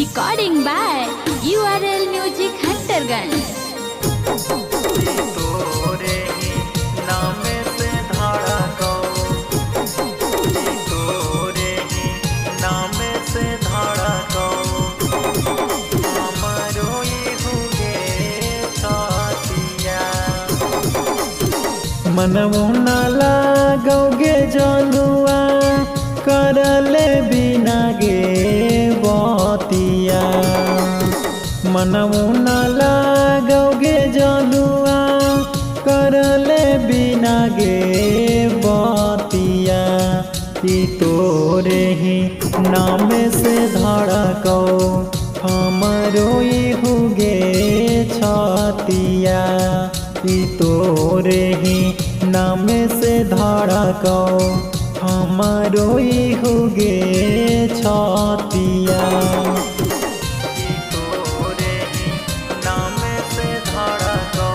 Recording by URL Music Hunterganj. तोरे ही नाम से धड़को, तोरे ही नाम से धड़को, हमारो ये हुगे छतिया। मनवो न लागोगे जनुआ, करले बिना गे बतिया। मनवो न लागोगे जनुआ, करले बिना गे बतिया। तोरे ही नाम से धड़को, हमरो हुगे छतिया। तोरे ही नाम से धड़को, हमरो हुगे छतिया। तोरे ही नाम से धड़को,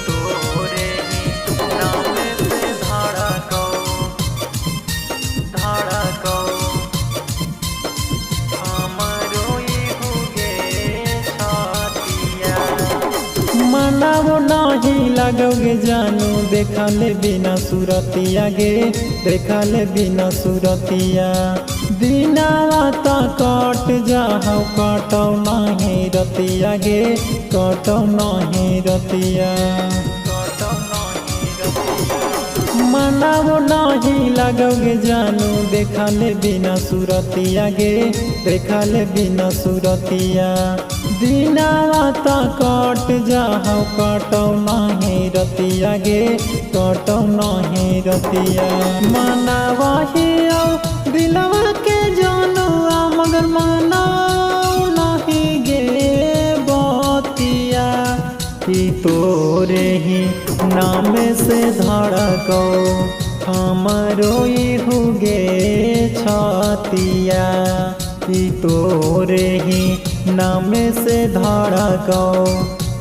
तोरे ही नाम से धड़को, धड़को, हमरो हुगे छतिया। मनावो नहीं लगोगे जानू, देखले बिना सूरतिया गे, देखले बिना सूरतिया। दिनावा तो कट जाओ, कटो नहीं रतिया गे, कटो नहीं रतिया। मनावो नहीं लगोगे जानू, देखले बिना सूरतिया गे, देखले बिना सूरतिया। दिनावा तो कट जाओ, कटो नहीं रतिया गे, कटो नहीं रतिया। मनावा ही आओ दिलवा के जनुआ, मगर मनाओ नहीं गे बतिया। तोरे ही नाम से धड़को, हमरो हुगे छतिया। तोरे ही नाम से धड़को,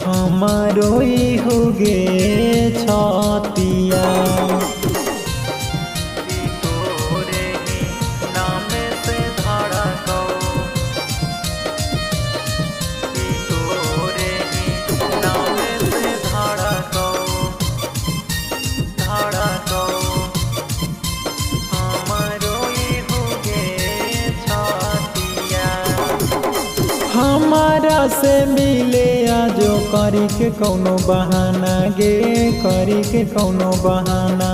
हमरो हुगे छतिया। तोरे ही नाम से धड़को, तोरे ही नाम से धड़को, धड़को, हमरो हुगे छतिया। हमारा से मिले आजो, करी के कौनो बहाना गे, करी के कौनो बहाना।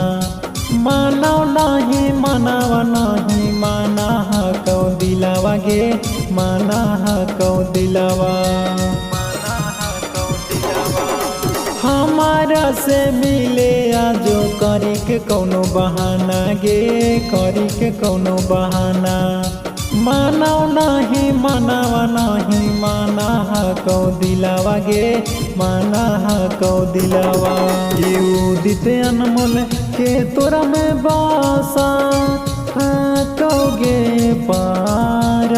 मानो नहीं मनावा नहीं, माना हको दिलावा गे, माना हको दिलावा। हमारा से मिले आजो, करी के कौनो बहाना गे, करी के कौनो बहाना। मानो नहीं मनावा नहीं, माना हको दिलावा गे, माना हको दिलावा। उदित अनमोल के तोरा में बासा, हकोगे पारानावा।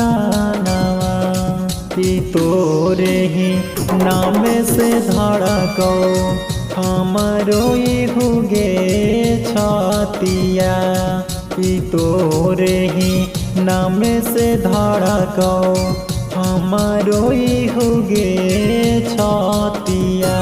तोरे ही नाम से धड़को, हमरो हुगे छतिया। तोरे ही नाम से धड़को, हमरो हुगे छतिया।